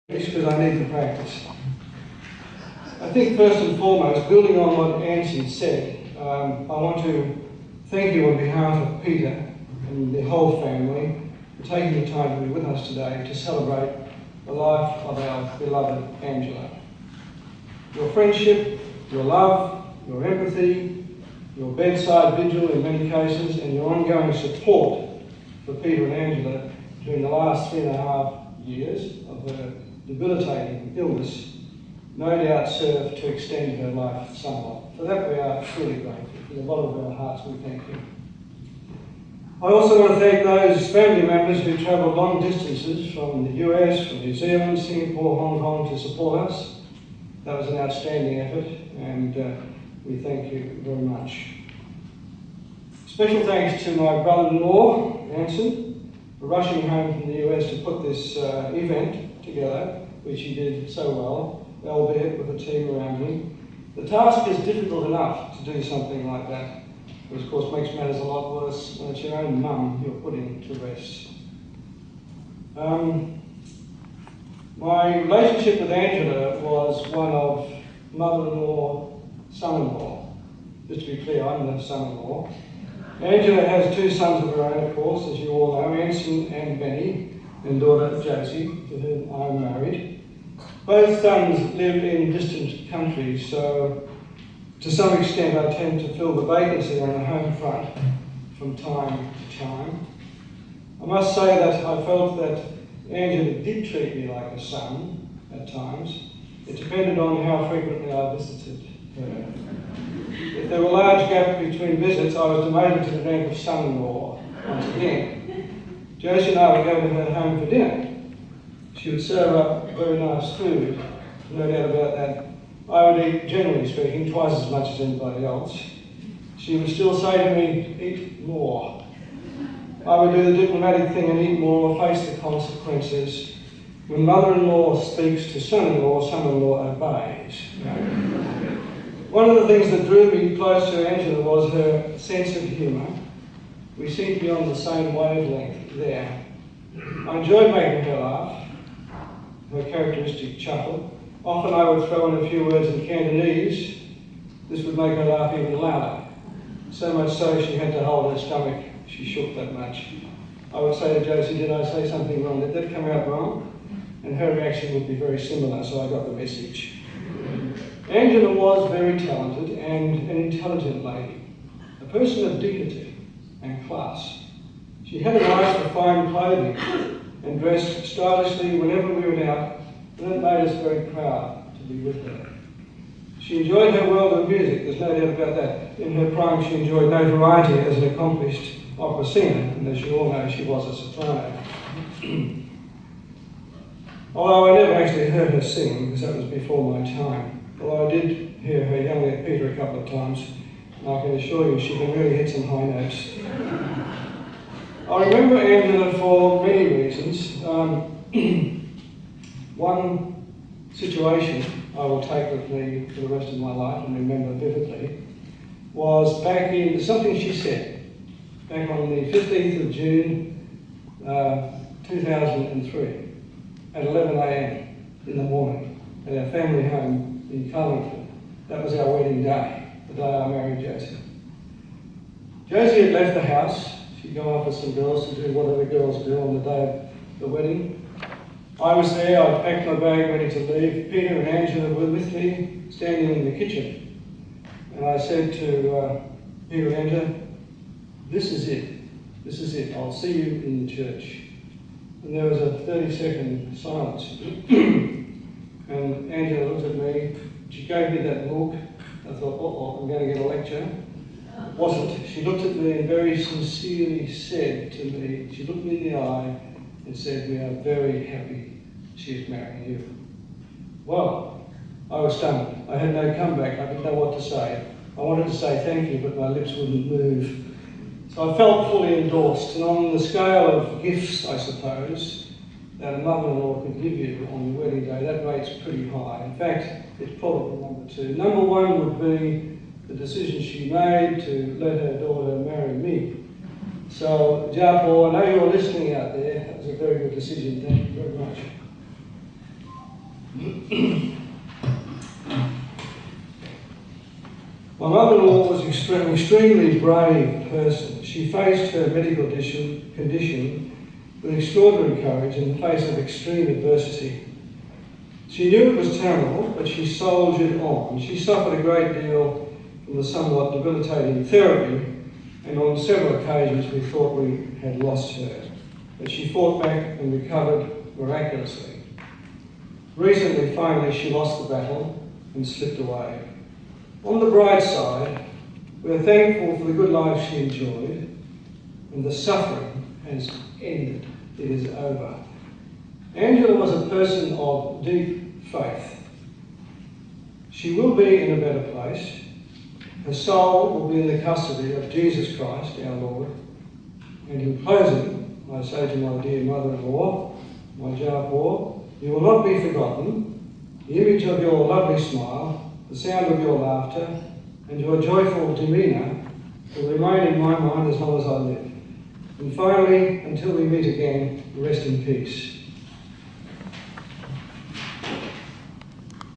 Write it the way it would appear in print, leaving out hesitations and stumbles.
because I need to practice. I think first and foremost, building on what Anson said, I want to thank you on behalf of Peter and the whole family for taking the time to be with us today to celebrate the life of our beloved Angela. Your friendship, your love, your empathy, your bedside vigil in many cases, and your ongoing support for Peter and Angela during the last 3.5 years of her debilitating illness no doubt served to extend her life somewhat. For that we are truly grateful. In the bottom of our hearts we thank you. I also want to thank those family members who travelled long distances from the US, from New Zealand, Singapore, Hong Kong to support us. That was an outstanding effort, and we thank you very much. Special thanks to my brother-in-law, Anson, for rushing home from the US to put this event together, which he did so well, albeit with a team around him. The task is difficult enough to do something like that, which of course makes matters a lot worse when it's your own mum you're putting to rest. My relationship with Angela was one of mother-in-law, son-in-law. Just to be clear, I'm the son-in-law. Angela has 2 sons of her own, of course, as you all know, Anson and Benny, and daughter Josie, to whom I'm married. Both sons live in distant countries, so to some extent I tend to fill the vacancy on the home front from time to time. I must say that I felt that Angela did treat me like a son at times. It depended on how frequently I visited her. If there were large gaps between visits, I was demoted to the rank of son-in-law once again. Josie and I would go to her home for dinner. She would serve up very nice food, no doubt about that. I would eat, generally speaking, twice as much as anybody else. She would still say to me, eat more. I would do the diplomatic thing and eat more or face the consequences. When mother-in-law speaks to son-in-law, son-in-law obeys. One of the things that drew me close to Angela was her sense of humour. We seemed to be on the same wavelength there. I enjoyed making her laugh, her characteristic chuckle. Often I would throw in a few words in Cantonese. This would make her laugh even louder. So much so she had to hold her stomach. She shook that much. I would say to Josie, did I say something wrong? Did that come out wrong? And her reaction would be very similar, so I got the message. Angela was very talented and an intelligent lady, a person of dignity and class. She had an eye for fine clothing and dressed stylishly whenever we went out, and it made us very proud to be with her. She enjoyed her world of music, there's no doubt about that. In her prime she enjoyed notoriety as an accomplished opera singer, and as you all know, she was a soprano. Although I never actually heard her sing, because that was before my time. Although I did hear her yelling at Peter a couple of times, and I can assure you she can really hit some high notes. I remember Angela for many reasons. One situation I will take with me for the rest of my life and remember vividly was back in something she said back on the 15th of June 2003 at 11 a.m. in the morning at our family home in Carlingford. That was our wedding day, the day I married Josie. Josie had left the house. She'd gone off with some girls to do whatever girls do on the day of the wedding. I was there, I'd packed my bag ready to leave. Peter and Angela were with me, standing in the kitchen. And I said to Peter and Angela, this is it, I'll see you in the church. And there was a 30-second silence. And Angela looked at me, she gave me that look. I thought, uh-oh, I'm going to get a lecture. It wasn't. She looked at me and very sincerely said to me, she looked me in the eye and said, we are very happy she is marrying you. Well, I was stunned. I had no comeback. I didn't know what to say. I wanted to say thank you, but my lips wouldn't move. So I felt fully endorsed. And on the scale of gifts, I suppose, that a mother-in-law could give you on your wedding day, that rate's pretty high. In fact, it's probably number 2. Number 1 would be the decision she made to let her daughter marry me. So, Japo, I know you're listening out there. That was a very good decision. Thank you very much. My mother-in-law was an extremely brave person. She faced her medical condition with extraordinary courage in the face of extreme adversity. She knew it was terrible, but she soldiered on. She suffered a great deal from the somewhat debilitating therapy, and on several occasions we thought we had lost her. But she fought back and recovered miraculously. Recently, finally, she lost the battle and slipped away. On the bright side, we are thankful for the good life she enjoyed, and the suffering has ended. It is over. Angela was a person of deep faith. She will be in a better place. Her soul will be in the custody of Jesus Christ, our Lord. And in closing, I say to my dear mother-in-law, my Jaipur, you will not be forgotten. The image of your lovely smile, the sound of your laughter, and your joyful demeanour will remain in my mind as long as I live. And finally, until we meet again, rest in peace.